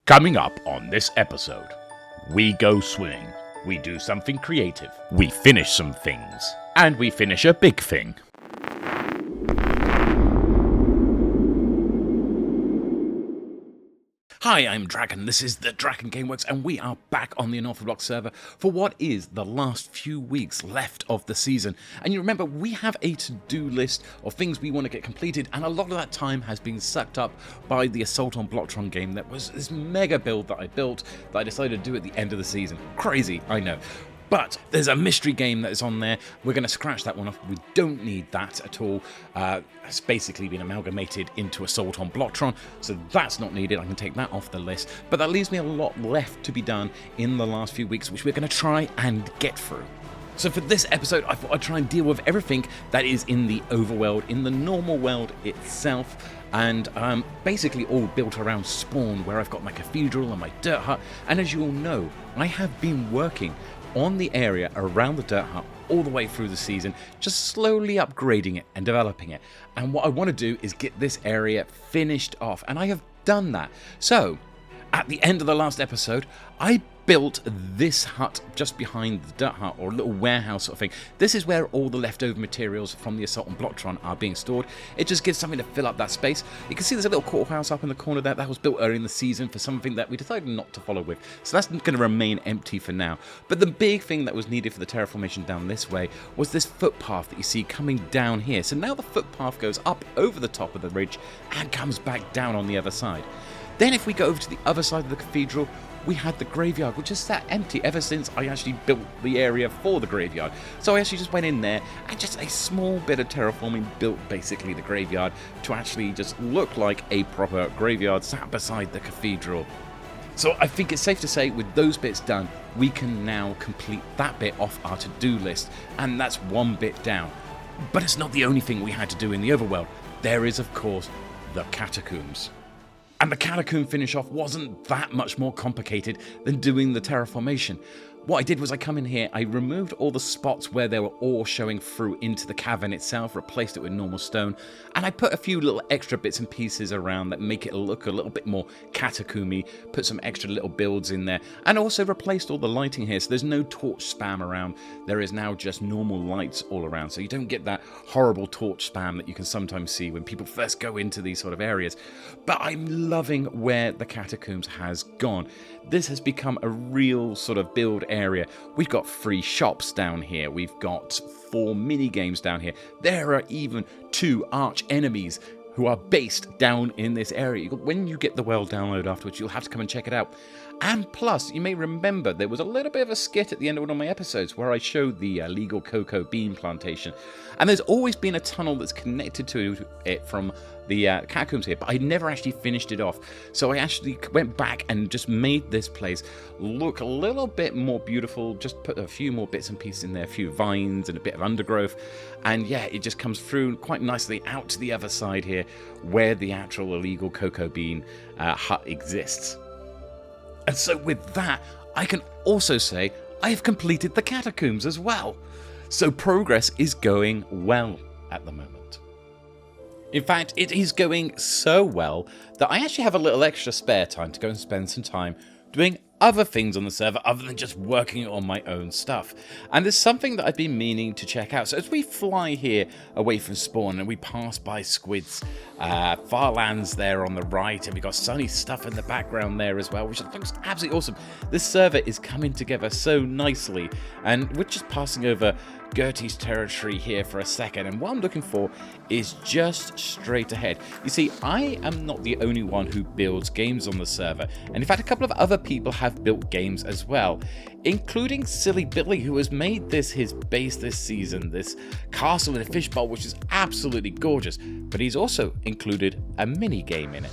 Coming up on this episode, we go swimming, we do something creative, we finish some things, and we finish a big thing. Hi, I'm Draken, this is the DrakenGameWerks, and we are back on the Unorthoblocks server for what is the last few weeks left of the season. And you remember, we have a to-do list of things we want to get completed, and a lot of that time has been sucked up by the Assault on Blocktron game that was this mega build that I built that I decided to do at the end of the season. Crazy, I know. But there's a mystery game that is on there. We're going to scratch that one off. We don't need that at all. It's basically been amalgamated into Assault on Blocktron, so that's not needed. I can take that off the list. But that leaves me a lot left to be done in the last few weeks, which we're going to try and get through. So for this episode, I thought I'd try and deal with everything that is in the overworld, in the normal world itself, and basically all built around spawn, where I've got my cathedral and my dirt hut. And as you all know, I have been working on the area around the dirt hut all the way through the season, just slowly upgrading it and developing it. And what I want to do is get this area finished off, and I have done that. So at the end of the last episode, I built this hut just behind the dirt hut, or a little warehouse sort of thing. This is where all the leftover materials from the Assault on Blocktron are being stored. It just gives something to fill up that space. You can see there's a little courthouse up in the corner there. That was built early in the season for something that we decided not to follow with. So that's going to remain empty for now. But the big thing that was needed for the terraformation down this way was this footpath that you see coming down here. So now the footpath goes up over the top of the ridge and comes back down on the other side. Then if we go over to the other side of the cathedral, we had the graveyard, which has sat empty ever since I actually built the area for the graveyard. So I actually just went in there and just a small bit of terraforming built basically the graveyard to actually just look like a proper graveyard sat beside the cathedral. So I think it's safe to say with those bits done, we can now complete that bit off our to-do list, and that's one bit down. But it's not the only thing we had to do in the overworld. There is, of course, the Catacombs. And the catacomb finish off wasn't that much more complicated than doing the terraformation. What I did was I come in here, I removed all the spots where they were ore showing through into the cavern itself, replaced it with normal stone, and I put a few little extra bits and pieces around that make it look a little bit more catacomby, put some extra little builds in there, and also replaced all the lighting here, so there's no torch spam around. There is now just normal lights all around, so you don't get that horrible torch spam that you can sometimes see when people first go into these sort of areas. But I'm loving where the Catacombs has gone. This has become a real sort of build area. We've got 3 shops down here. We've got 4 mini games down here. There are even 2 arch enemies who are based down in this area. When you get the world download afterwards, you'll have to come and check it out. And plus, you may remember there was a little bit of a skit at the end of one of my episodes where I showed the illegal cocoa bean plantation. And there's always been a tunnel that's connected to it from the catacombs here, but I never actually finished it off. So I actually went back and just made this place look a little bit more beautiful, just put a few more bits and pieces in there, a few vines and a bit of undergrowth. And yeah, it just comes through quite nicely out to the other side here where the actual illegal cocoa bean hut exists. And so with that, I can also say I have completed the catacombs as well. So progress is going well at the moment. In fact, it is going so well that I actually have a little extra spare time to go and spend some time doing other things on the server other than just working on my own stuff. And there's something that I've been meaning to check out. So as we fly here away from spawn and we pass by squids, farlands there on the right, and we've got sunny stuff in the background there as well, which looks absolutely awesome. This server is coming together so nicely, and we're just passing over Gertie's territory here for a second, and what I'm looking for is just straight ahead. You see, I am not the only one who builds games on the server, and in fact a couple of other people have built games as well, including Silly Billy, who has made this his base this season, this castle in a fishbowl, which is absolutely gorgeous, but he's also included a mini game in it.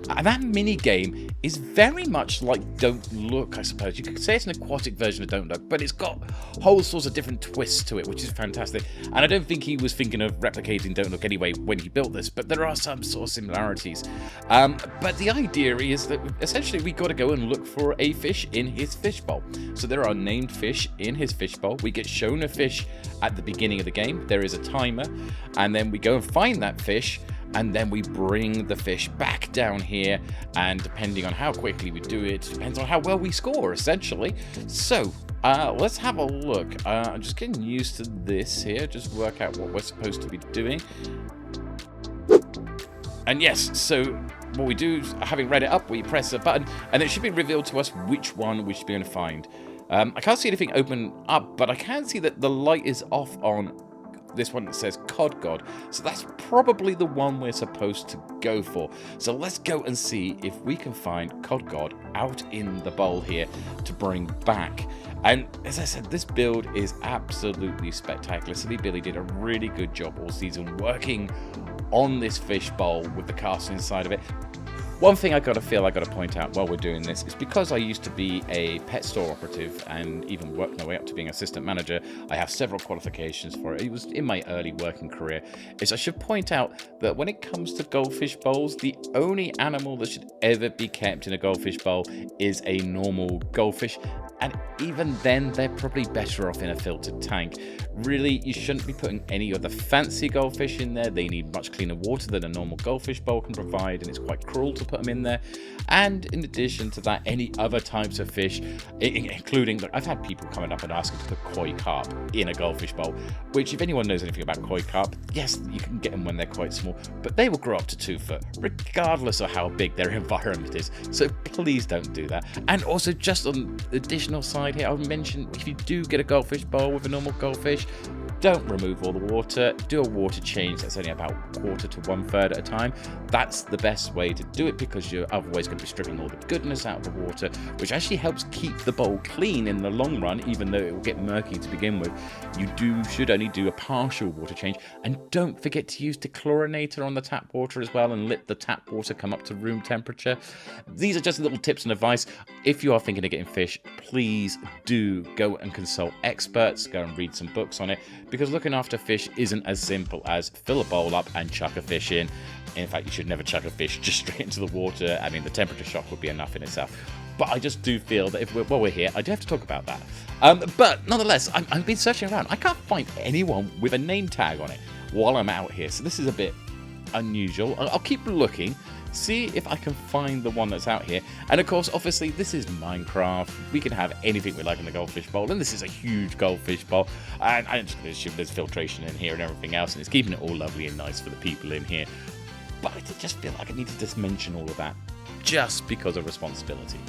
And that mini game is very much like Don't Look, I suppose. You could say it's an aquatic version of Don't Look, but it's got whole sorts of different twists to it, which is fantastic. And I don't think he was thinking of replicating Don't Look anyway when he built this, but there are some sort of similarities. But the idea is that essentially we got to go and look for a fish in his fishbowl. So there are named fish in his fishbowl. We get shown a fish at the beginning of the game. There is a timer, and then we go and find that fish. and then we bring the fish back down here, and depending on how quickly we do it, depends on how well we score, essentially. So let's have a look. I'm just getting used to this here, just work out what we're supposed to be doing. And yes, so what we do, having read it up, we press a button, and it should be revealed to us which one we should be able to find. I can't see anything open up, but I can see that the light is off on this one that says Cod God. So that's probably the one we're supposed to go for. So let's go and see if we can find Cod God out in the bowl here to bring back. And as I said, this build is absolutely spectacular. Silly Billy did a really good job all season working on this fish bowl with the castle inside of it. One thing I gotta point out while we're doing this is because I used to be a pet store operative and even worked my way up to being assistant manager, I have several qualifications for it. It was in my early working career. Is I should point out that when it comes to goldfish bowls, the only animal that should ever be kept in a goldfish bowl is a normal goldfish. And even then, they're probably better off in a filtered tank. Really, you shouldn't be putting any of the fancy goldfish in there. They need much cleaner water than a normal goldfish bowl can provide, and it's quite cruel to put them in there. And in addition to that, any other types of fish, including, I've had people coming up and asking to put koi carp in a goldfish bowl, which if anyone knows anything about koi carp, yes, you can get them when they're quite small, but they will grow up to 2 foot, regardless of how big their environment is. So please don't do that. And also, just on the additional side here, I'll mention if you do get a goldfish bowl with a normal goldfish, don't remove all the water. Do a water change that's only about 1/4 to 1/3 at a time. That's the best way to do it, because you're otherwise going to be stripping all the goodness out of the water, which actually helps keep the bowl clean in the long run, even though it will get murky to begin with. You should only do a partial water change, and don't forget to use dechlorinator on the tap water as well, and let the tap water come up to room temperature. These are just little tips and advice. If you are thinking of getting fish, please do go and consult experts, go and read some books on it, because looking after fish isn't as simple as fill a bowl up and chuck a fish in. In fact, you should never chuck a fish just straight into the water. I mean, the temperature shock would be enough in itself. But I just do feel that while we're here, I do have to talk about that. But nonetheless, I've been searching around. I can't find anyone with a name tag on it while I'm out here. So this is a bit unusual. I'll keep looking, see if I can find the one that's out here. And of course, obviously, this is Minecraft. We can have anything we like in the goldfish bowl, and this is a huge goldfish bowl. And there's filtration in here and everything else, and it's keeping it all lovely and nice for the people in here. But I just feel like I need to just mention all of that, just because of responsibility.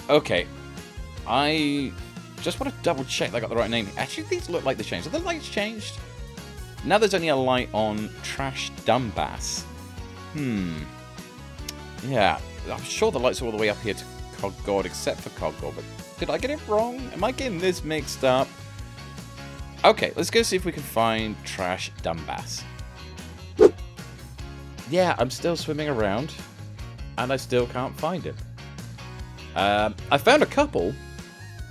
Okay, I just want to double check that I got the right name. Actually, these look like they changed. Have the lights changed? Now there's only a light on Trash Dumbass. Yeah, I'm sure the lights are all the way up here to Cod God, except for Cod God, but did I get it wrong? Am I getting this mixed up? Okay, let's go see if we can find Trash Dumbass. Yeah, I'm still swimming around, and I still can't find it. I found a couple,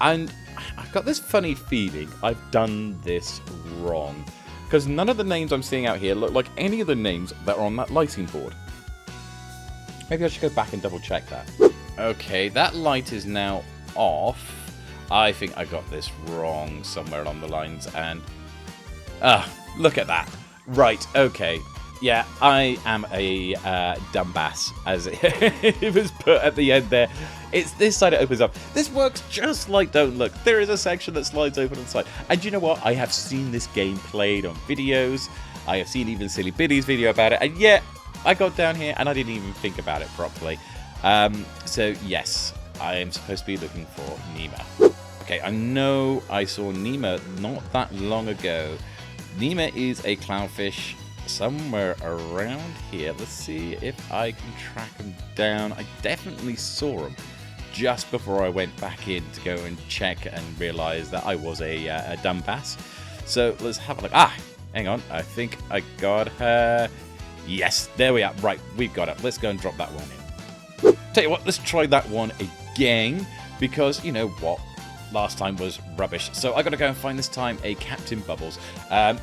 and I've got this funny feeling I've done this wrong, because none of the names I'm seeing out here look like any of the names that are on that lighting board. Maybe I should go back and double check that. Okay, that light is now off. I think I got this wrong somewhere along the lines, and look at that. Right, okay. Yeah, I am a dumbass, as it was put at the end there. It's this side it opens up. This works just like Don't Look. There is a section that slides open on the side. And you know what? I have seen this game played on videos. I have seen even Silly Billy's video about it. And yet, I got down here and I didn't even think about it properly. So, yes, I am supposed to be looking for Nima. Okay, I know I saw Nima not that long ago. Nima is a clownfish somewhere around here. Let's see if I can track him down. I definitely saw him just before I went back in to go and check and realize that I was a dumbass. So let's have a look. Hang on, I think I got her. Yes, there we are. Right, we've got it. Let's go and drop that one in. Tell you what, let's try that one again, because you know what, last time was rubbish. So I got to go and find this time a Captain Bubbles.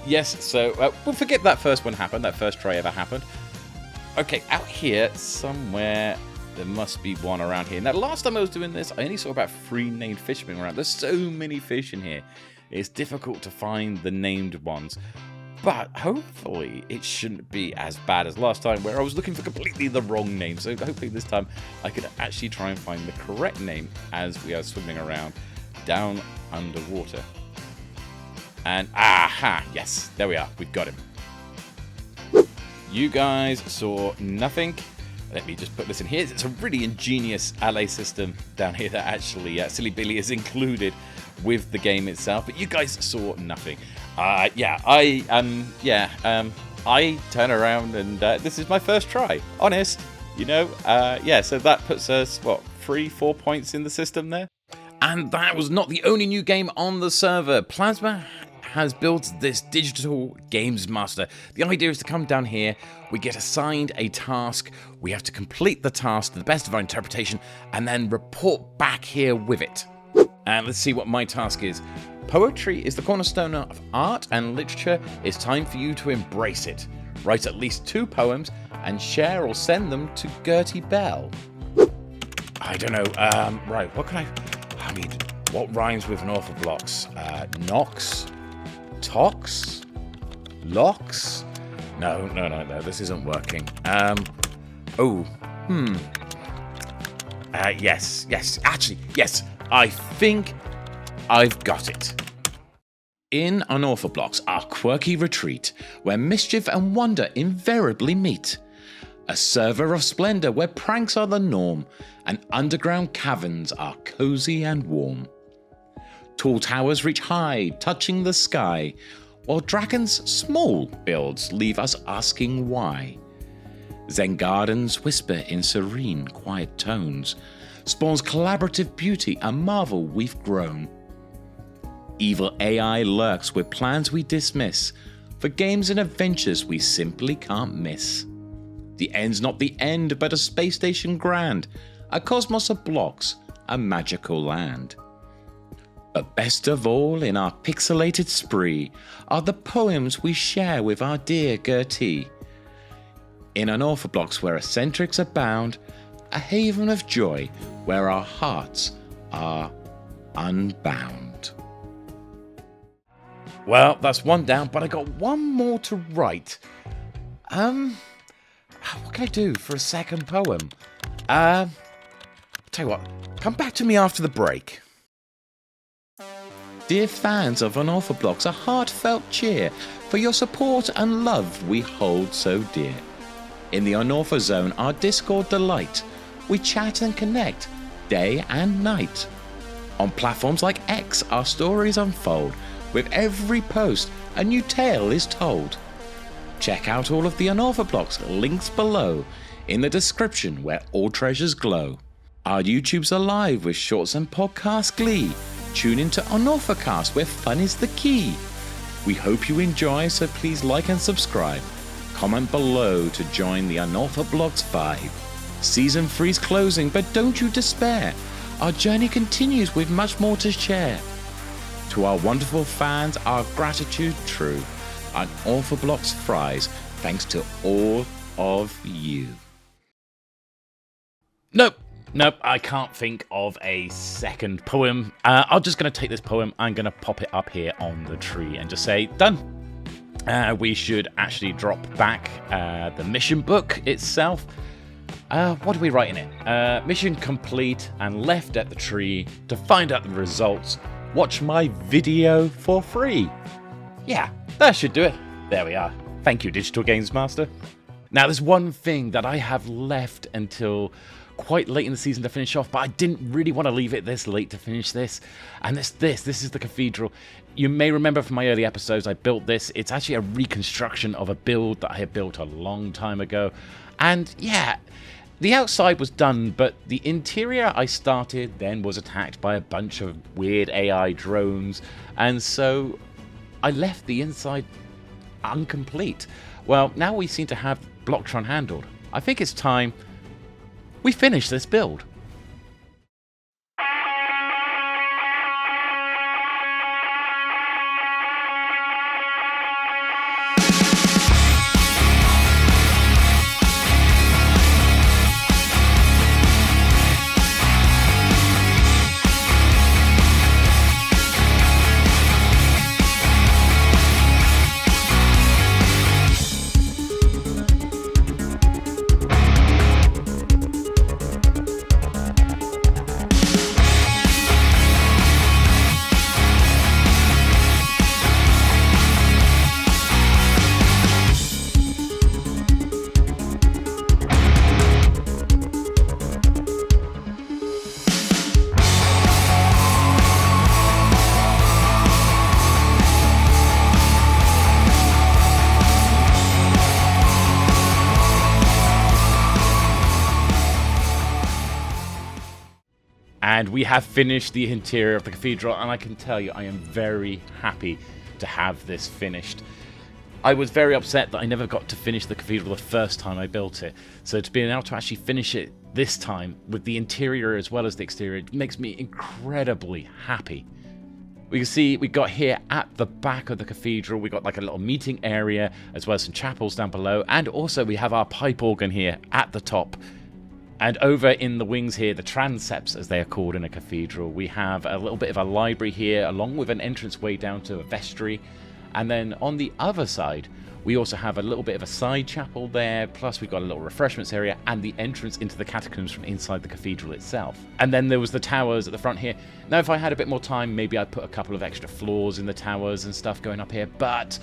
Yes, so we'll forget that first one happened, that first try ever happened. Okay, out here somewhere, there must be one around here. Now, last time I was doing this, I only saw about 3 named fishermen around. There's so many fish in here. It's difficult to find the named ones. But hopefully it shouldn't be as bad as last time, where I was looking for completely the wrong name. So hopefully this time I could actually try and find the correct name as we are swimming around down underwater. And aha, yes, there we are. We've got him. You guys saw nothing. Let me just put this in here. It's a really ingenious alley system down here that actually Silly Billy is included with the game itself. But you guys saw nothing. I turn around and this is my first try. Honest, you know. So that puts us, 3-4 points in the system there. And that was not the only new game on the server. Plasma has built this digital games master. The idea is to come down here, we get assigned a task, we have to complete the task to the best of our interpretation, and then report back here with it. And let's see what my task is. Poetry is the cornerstone of art and literature. It's time for you to embrace it. Write at least 2 poems and share or send them to Gertie Bell. I don't know, right, what can what rhymes with Unorthoblocks? Nox? Tox? Locks? No, this isn't working. Yes, I think I've got it. In Unorthoblocks, our quirky retreat, where mischief and wonder invariably meet. A server of splendor where pranks are the norm, and underground caverns are cozy and warm. Tall towers reach high, touching the sky, while dragons' small builds leave us asking why. Zen gardens whisper in serene, quiet tones, spawns collaborative beauty, a marvel we've grown. Evil AI lurks with plans we dismiss, for games and adventures we simply can't miss. The end's not the end, but a space station grand, a cosmos of blocks, a magical land. But best of all in our pixelated spree are the poems we share with our dear Gertie. In Unorthoblocks where eccentrics abound, a haven of joy where our hearts are unbound. Well, that's one down, but I got one more to write. What can I do for a second poem? Tell you what, come back to me after the break. Dear fans of Unorthoblocks, a heartfelt cheer for your support and love we hold so dear. In the Unortho Zone, our Discord delight, we chat and connect day and night. On platforms like X, our stories unfold. With every post, a new tale is told. Check out all of the Unorthoblocks links below in the description where all treasures glow. Our YouTube's alive with shorts and podcast glee. Tune into Unorthocast where fun is the key. We hope you enjoy, so please like and subscribe. Comment below to join the Unorthoblocks vibe. Season 3's closing, but don't you despair. Our journey continues with much more to share. To our wonderful fans, our gratitude true. Unorthoblocks fries, thanks to all of you. Nope, I can't think of a second poem. I'm just going to take this poem, I'm going to pop it up here on the tree and just say, done. We should actually drop back the mission book itself. What do we write in it? Mission complete and left at the tree. To find out the results, watch my video for free. Yeah, that should do it. There we are. Thank you, Digital Games Master. Now, there's one thing that I have left until quite late in the season to finish off, but I didn't really want to leave it this late to finish this. And this is the Cathedral. You may remember from my early episodes, I built this. It's actually a reconstruction of a build that I had built a long time ago. And yeah, the outside was done, but the interior I started then was attacked by a bunch of weird AI drones. And so I left the inside incomplete. Well, now we seem to have Blocktron handled. I think it's time we finish this build. And we have finished the interior of the cathedral, and I can tell you I am very happy to have this finished. I was very upset that I never got to finish the cathedral the first time I built it, so to be able to actually finish it this time with the interior as well as the exterior makes me incredibly happy. We can see we got here at the back of the cathedral, we got like a little meeting area as well as some chapels down below, and also we have our pipe organ here at the top. And over in the wings here, the transepts as they are called in a cathedral, we have a little bit of a library here along with an entranceway down to a vestry. And then on the other side, we also have a little bit of a side chapel there, plus we've got a little refreshments area and the entrance into the catacombs from inside the cathedral itself. And then there was the towers at the front here. Now, if I had a bit more time, maybe I'd put a couple of extra floors in the towers and stuff going up here, but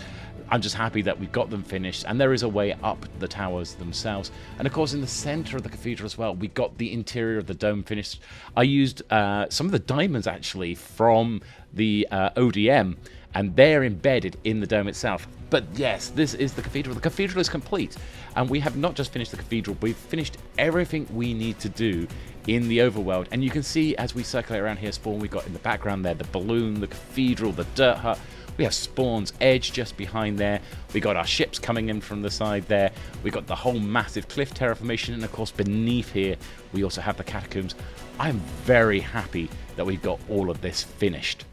I'm just happy that we've got them finished, and there is a way up the towers themselves. And of course, in the center of the cathedral as well, we got the interior of the dome finished. I used some of the diamonds actually from the ODM, and they're embedded in the dome itself. But yes, this is the cathedral. The cathedral is complete, and we have not just finished the cathedral, we've finished everything we need to do in the overworld. And you can see as we circulate around here, Spawn, we've got in the background there the balloon, the cathedral, the dirt hut. We have Spawn's edge just behind there. We got our ships coming in from the side there. We got the whole massive cliff terraformation, and of course beneath here we also have the catacombs. I'm very happy that we've got all of this finished.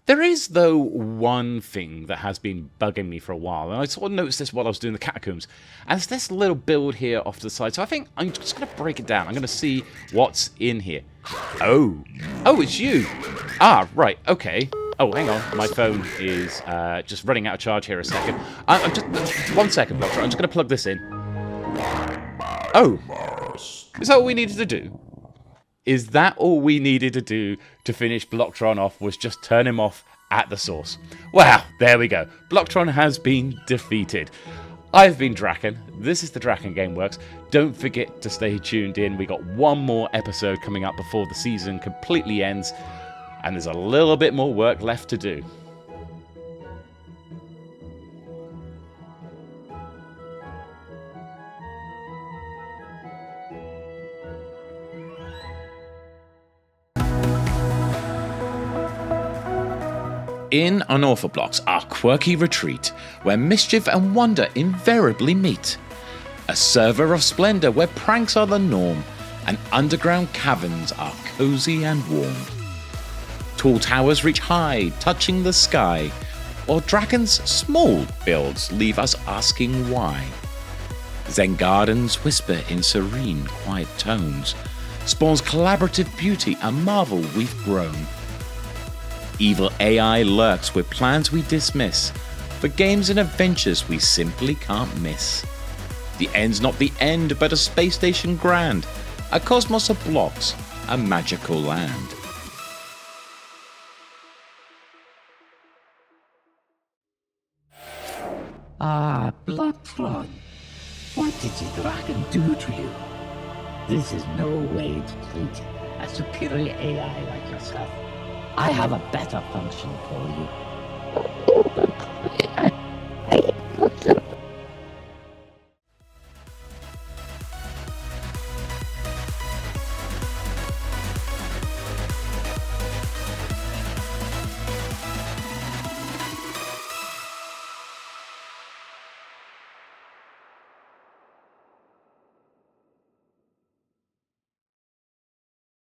There is, though, one thing that has been bugging me for a while, and I sort of noticed this while I was doing the catacombs, and it's this little build here off to the side. So I think I'm just going to break it down. I'm going to see what's in here. Oh, it's you. Ah, right, okay. Oh, hang on. My phone is just running out of charge here a second. I'm just 1 second, Doctor. I'm just going to plug this in. Oh, is that all we needed to do? Is that all we needed to do to finish Blocktron off, was just turn him off at the source? Wow, there we go. Blocktron has been defeated. I've been Draken. This is the DrakenGameWerks. Don't forget to stay tuned in. We got one more episode coming up before the season completely ends, and there's a little bit more work left to do. In Unorthoblocks, our quirky retreat, where mischief and wonder invariably meet. A server of splendor where pranks are the norm, and underground caverns are cozy and warm. Tall towers reach high, touching the sky, while Draken's small builds leave us asking why. Zen gardens whisper in serene, quiet tones. Spawn's collaborative beauty a marvel we've grown. Evil AI lurks with plans we dismiss, for games and adventures we simply can't miss. The end's not the end, but a space station grand, a cosmos of blocks, a magical land. Ah, Blocktron, what did the Draken do to you? This is no way to treat a superior AI like yourself. I have a better function for you.